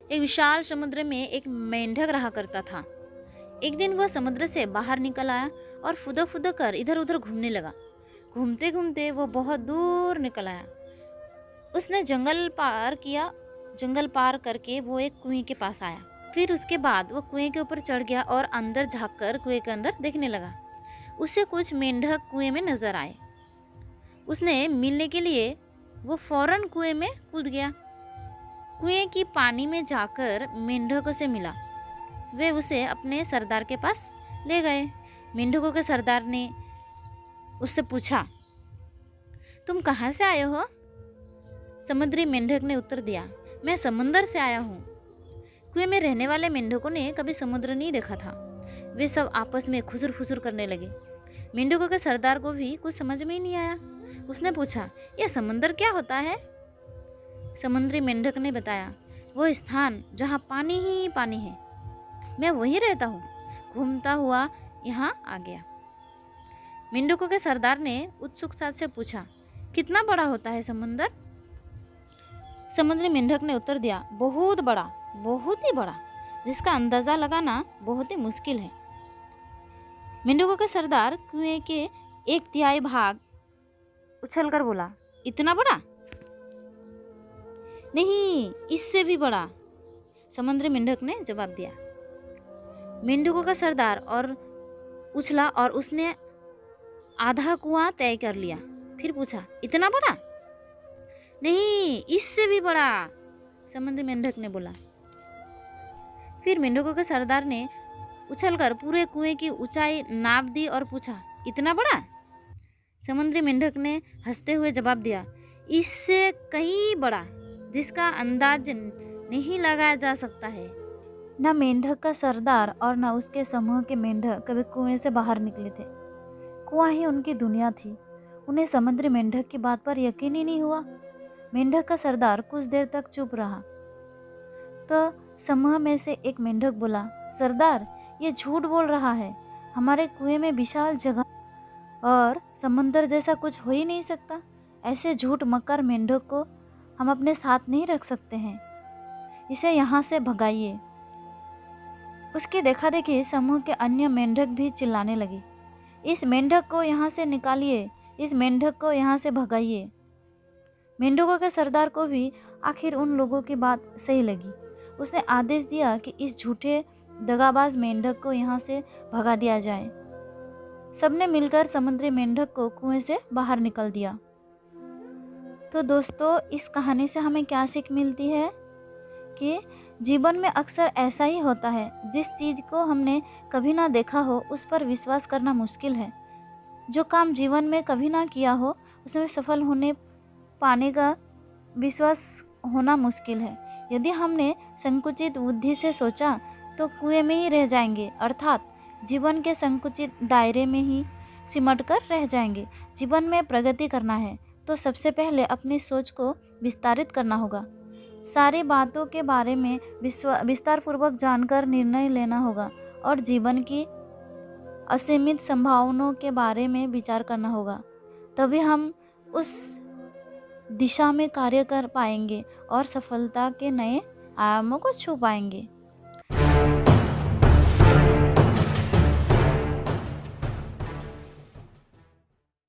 एक विशाल समुद्र में एक मेंढक रहा करता था। एक दिन वह समुद्र से बाहर निकल आया और फुदक फुदक कर इधर उधर घूमने लगा। घूमते घूमते वो बहुत दूर निकल आया। उसने जंगल पार किया। जंगल पार करके वो एक कुएं के पास आया। फिर उसके बाद वो कुएं के ऊपर चढ़ गया और अंदर झांककर कुएं के अंदर देखने लगा। उसे कुछ मेंढक कुएं में नजर आए। उसने मिलने के लिए वो फौरन कुएं में कूद गया। कुएं की पानी में जाकर मेंढकों से मिला। वे उसे अपने सरदार के पास ले गए। मेंढकों के सरदार ने उससे पूछा, तुम कहाँ से आए हो? समुद्री मेंढक ने उत्तर दिया, मैं समंदर से आया हूँ। कुएं में रहने वाले मेंढकों ने कभी समुद्र नहीं देखा था। वे सब आपस में खुसुर फुसुर करने लगे। मेंढकों के सरदार को भी कुछ समझ में ही नहीं आया। उसने पूछा, यह समंदर क्या होता है? समुद्री मेंढक ने बताया, वो स्थान जहाँ पानी ही पानी है। मैं वहीं रहता हूँ। घूमता हुआ यहाँ आ गया। मेंढकों के सरदार ने उत्सुकता से पूछा, कितना बड़ा होता है समंदर? समुद्री मेंढक ने उत्तर दिया, बहुत बड़ा, बहुत ही बड़ा, जिसका अंदाजा लगाना बहुत ही मुश्किल है। मेंढकों के सरदार कुएं के 1/3 भाग उछलकर बोला, इतना बड़ा? नहीं, इससे भी बड़ा, समुद्री मेंढक ने जवाब दिया। मेंढकों का सरदार और उछला और उसने आधा कुआं तय कर लिया। फिर पूछा, इतना बड़ा? नहीं, इससे भी बड़ा, समुद्री मेंढक ने बोला। फिर मेंढकों के सरदार ने उछलकर पूरे कुएं की ऊंचाई नाप दी और पूछा, इतना बड़ा? समुद्री मेंढक ने हंसते हुए जवाब दिया, इससे कहीं बड़ा, जिसका अंदाज नहीं लगाया जा सकता है। न मेंढक का सरदार और न उसके समूह के मेंढक कभी कुएं से बाहर निकले थे। कुआं ही उनकी दुनिया थी। उन्हें समुद्री मेंढक की बात पर यकीन ही नहीं हुआ। मेंढक का सरदार कुछ देर तक चुप रहा। तो समूह में से एक मेंढक बोला, सरदार, ये झूठ बोल रहा है। हमारे कुएं में विशाल जगह और समुंदर जैसा कुछ हो ही नहीं सकता। ऐसे झूठ मक्कार मेंढक को हम अपने साथ नहीं रख सकते हैं। इसे यहाँ से भगाइए। उसकी देखा देखी समूह के अन्य मेंढक भी चिल्लाने लगे, इस मेंढक को यहाँ से निकालिए, इस मेंढक को यहाँ से भगाइए। मेंढकों के सरदार को भी आखिर उन लोगों की बात सही लगी। उसने आदेश दिया कि इस झूठे दगाबाज मेंढक को यहाँ से भगा दिया जाए। सबने मिलकर समुद्री मेंढक को कुएं से बाहर निकल दिया। तो दोस्तों, इस कहानी से हमें क्या सीख मिलती है कि जीवन में अक्सर ऐसा ही होता है। जिस चीज़ को हमने कभी ना देखा हो उस पर विश्वास करना मुश्किल है। जो काम जीवन में कभी ना किया हो उसमें सफल होने पाने का विश्वास होना मुश्किल है। यदि हमने संकुचित बुद्धि से सोचा तो कुएं में ही रह जाएंगे, अर्थात जीवन के संकुचित दायरे में ही सिमट कर रह जाएंगे। जीवन में प्रगति करना है तो सबसे पहले अपनी सोच को विस्तारित करना होगा। सारी बातों के बारे में विस्तार पूर्वक जानकर निर्णय लेना होगा और जीवन की असीमित संभावनाओं के बारे में विचार करना होगा। तभी हम उस दिशा में कार्य कर पाएंगे और सफलता के नए आयामों को छू पाएंगे।